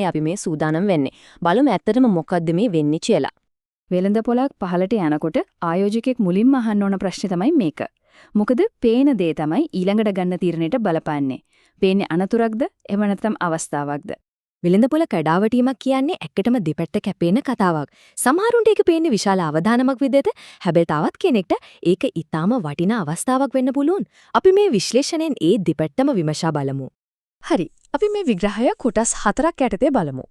අපි මේ සූදානම් වෙන්නේ. බලමු ඇත්තටම මොකද්ද මේ වෙන්නේ කියලා. වෙළඳපොලක් පහලට යනකොට ආයෝජකෙක් මුලින්ම අහන්න ඕන ප්‍රශ්නේ තමයි මේක. මොකද පේන දේ තමයි ඊළඟට ගන්න තීරණයට බලපාන්නේ. පේන්නේ අනතුරක්ද එහෙම නැත්නම් අවස්ථාවක්ද? වෙළඳපොළ කඩාවැටීමක් කියන්නේ ඇත්තටම දෙපැත්ත කැපෙන කතාවක්. සමහරුන්ට ඒක පේන්නේ විශාල අවදානමක් විදිහට, හැබැයි තවත් කෙනෙක්ට ඒක ඊටාම වටිනා අවස්ථාවක් වෙන්න පුළුවන්. අපි මේ විශ්ලේෂණයෙන් ඒ දෙපැත්තම විමසා බලමු. හරි. අපි මේ විග්‍රහය කොටස් 4ක් යටතේ බලමු.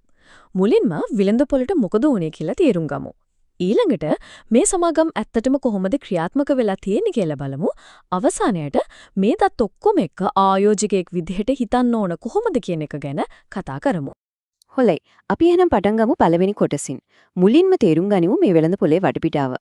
මුලින්ම විළඳපොළට මොකද වුනේ කියලා තේරුම් ගමු. ඊළඟට මේ සමාගම් ඇත්තටම කොහොමද ක්‍රියාත්මක වෙලා තියෙන්නේ කියලා බලමු. අවසානයට මේ දත් ඔක්කොම එක්ක ආයෝජකයෙක් විදිහට හිතන්න ඕන කොහොමද කියන එක ගැන කතා කරමු. හොඳයි. අපි එහෙනම් පටන් ගමු පළවෙනි කොටසින්. මුලින්ම තේරුම් ගනිමු මේ වෙළඳපොලේ වටපිටාව.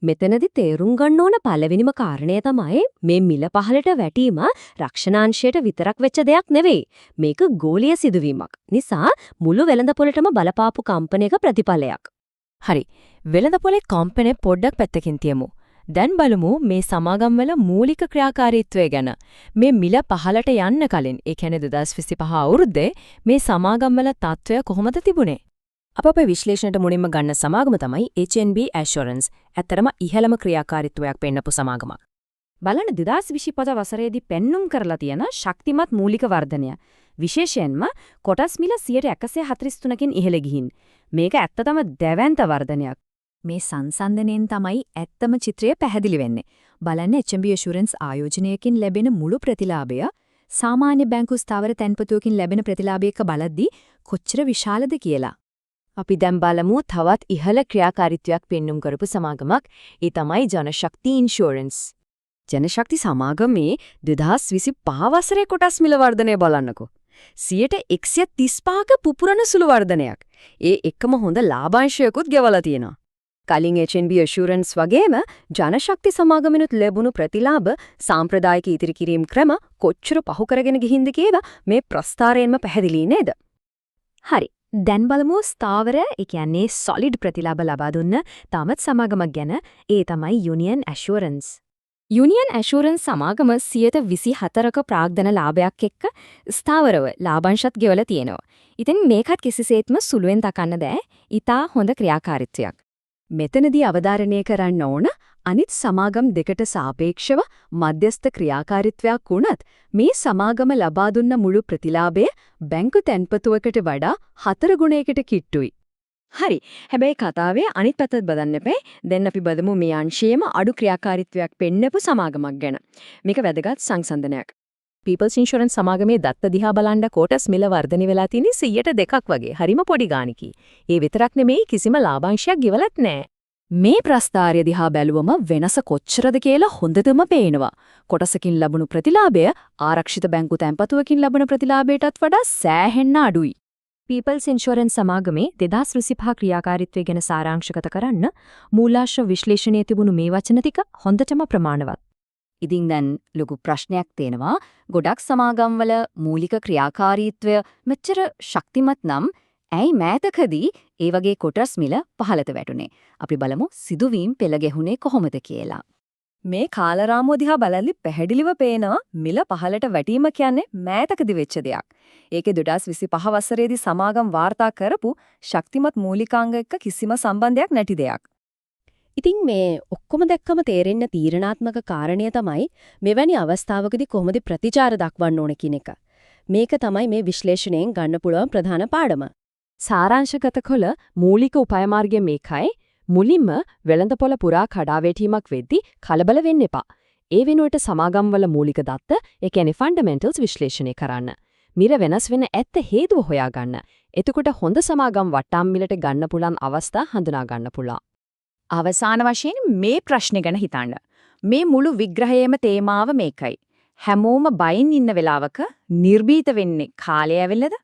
මෙතනදී තේරුම් ගන්න ඕන පළවෙනිම කාරණය තමයි මේ මිල පහලට වැටීම රක්ෂණාංශයට විතරක් වෙච්ච දෙයක් නෙවෙයි. මේක ගෝලීය සිදුවීමක්. නිසා මුළු වෙළඳපොළටම බලපාපු කම්පනයක ප්‍රතිඵලයක්. හරි. වෙළඳපොලේ කම්පැනි පොඩ්ඩක් පැත්තකින් තියමු. දැන් බලමු මේ සමාගම්වල මූලික ක්‍රියාකාරීත්වය ගැන. මේ මිල පහලට යන්න කලින්, ඒ කියන්නේ 2025 අවුරුද්දේ මේ සමාගම්වල තත්ත්වය කොහොමද තිබුණේ? අපේ විශ්ලේෂණයට මුලින්ම ගන්න සමාගම තමයි HNB Assurance. ඇත්තරම ඉහළම ක්‍රියාකාරීත්වයක් පෙන්නපු සමාගමක්. බලන්න 2025 වසරේදී පෙන්눔 කරලා තියෙන ශක්තිමත් මූලික වර්ධනය. විශේෂයෙන්ම කොටස් මිල 143කින් ඉහළ ගිහින්. මේක ඇත්තටම දැවැන්ත වර්ධනයක්. මේ සංසන්දනයෙන් තමයි ඇත්තම චිත්‍රය පැහැදිලි වෙන්නේ. බලන්න HMB Assurance ආයෝජනයකින් ලැබෙන මුළු ප්‍රතිලාභය සාමාන්‍ය බැංකු ස්ථාවර තැන්පතුවකින් ලැබෙන ප්‍රතිලාභයක බලද්දී කොච්චර විශාලද කියලා. අපි දැන් බලමු තවත් ඉහළ ක්‍රියාකාරීත්වයක් පෙන්눔 කරපු සමාගමක්. ඒ තමයි ජනශක්ති ඉන්ෂුරන්ස්. ජනශක්ති සමාගමේ 2025 වසරේ කොටස් මිල වර්ධනය බලන්නකෝ. 135ක පුපුරන සුළු වර්ධනයක්. ඒ එක්කම හොඳ ලාභාංශයකුත් ගෙවලා තියෙනවා. කලින් HNB Assurance වගේම ජනශක්ති සමාගමෙනුත් ලැබුණු ප්‍රතිලාභ සාම්ප්‍රදායික ඉදිරි කිරීම ක්‍රම කොච්චර පහු කරගෙන ගිහින්ද කියලා මේ ප්‍රස්තාරයෙන්ම පැහැදිලි නේද? හරි. දැන් බලමු ස්ථාවර, ඒ කියන්නේ solid ප්‍රතිලාභ ලබා දුන්න තාමත් සමාගමක් ගැන. ඒ තමයි Union Assurance. Union Assurance සමාගම 124ක ප්‍රාග්ධන ලාභයක් එක්ක ස්ථාවරව ලාභාංශත් ගෙවලා තියෙනවා. ඉතින් මේකත් කිසිසේත්ම සුළුවෙන් තකන්න බෑ. ඊටා හොඳ ක්‍රියාකාරීත්වයක්. මෙතනදී අවධාරණය කරන්න ඕන අනිත් සමාගම් දෙකට සාපේක්ෂව මධ්‍යස්ථ ක්‍රියාකාරීත්වයක් වුණත් මේ සමාගම ලබා දුන්න මුළු ප්‍රතිලාභය බැංකු තැන්පතුවකට වඩා 4 ගුණයකට කිට්ටුයි. හරි. හැබැයි කතාවේ අනිත් පැත්තත් බදන්න එපා. දැන් අපි බලමු මේ අංශයේම අඩු ක්‍රියාකාරීත්වයක් පෙන්නපු සමාගමක් ගැන. මේක වැදගත් සංසන්දනයක්. People's Insurance සමාගමේ දත්ත දිහා බලන්න කොටස් මිල වර්ධනය වෙලා තියෙන්නේ 102ක් වගේ. හරිම පොඩි ගාණකි. ඒ විතරක් නෙමෙයි කිසිම ලාභාංශයක් ගෙවලත් නැහැ. මේ ප්‍රස්තාරය දිහා බැලුවම වෙනස කොච්චරද කියලා හොඳටම පේනවා. කොටසකින් ලැබුණු ප්‍රතිලාභය ආරක්ෂිත බැංකු තැන්පතුවකින් ලැබෙන ප්‍රතිලාභයටත් වඩා සෑහෙන්න අඩුයි. People's Insurance සමාගමේ 2025 ක්‍රියාකාරීත්වය ගැන සාරාංශගත කරන්න මූලාශ්‍ර විශ්ලේෂණයේ තිබුණු මේ වචන ටික හොඳටම ප්‍රමාණවත්. ඉතින් දැන් ලොකු ප්‍රශ්නයක් තියෙනවා. ගොඩක් සමාගම්වල මූලික ක්‍රියාකාරීත්වය මෙච්චර ශක්තිමත් නම් ඇයි මෑතකදී ඒ වගේ කොටස් මිල පහළට වැටුනේ? අපි බලමු සිදුවීම් පෙළ ගැහුනේ කොහොමද කියලා. මේ කාලරාමුව දිහා බලද්දි පැහැදිලිව පේනවා මිල පහළට වැටීම කියන්නේ මෑතකදී වෙච්ච දෙයක්. ඒකේ 2025 වසරේදී සමාගම් වාර්තා කරපු ශක්තිමත් මූලිකාංග එක්ක කිසිම සම්බන්ධයක් නැති දෙයක්. ඉතින් මේ ඔක්කොම දැක්කම තේරෙන්න තීරණාත්මක කාරණය තමයි මෙවැනි අවස්ථාවකදී කොහොමද ප්‍රතිචාර දක්වන්න ඕන කියන එක. මේක තමයි මේ විශ්ලේෂණයෙන් ගන්න පුළුවන් ප්‍රධාන පාඩම. සාරාංශගත කළ මූලික උපාය මාර්ගය මේකයි. මුලින්ම වෙළඳපොළ පුරා කඩාවැටීමක් වෙද්දී කලබල වෙන්න එපා. ඒ වෙනුවට සමාගම්වල මූලික දත්ත, ඒ කියන්නේ ෆන්ඩමෙන්ටල්ස් විශ්ලේෂණය කරන්න. මිර වෙනස් වෙන ඇත්ත හේතුව හොයාගන්න. එතකොට හොඳ සමාගම් වටාම් මිලට ගන්න පුළුවන් අවස්ථා හඳුනා ගන්න පුළුවන්. අවසාන වශයෙන් මේ ප්‍රශ්නේ ගැන හිතන්න. මේ මුළු විග්‍රහයේම තේමාව මේකයි. හැමෝම බයින් ඉන්න වෙලාවක නිර්භීත වෙන්නේ කාලය ඇවිල්ලාද?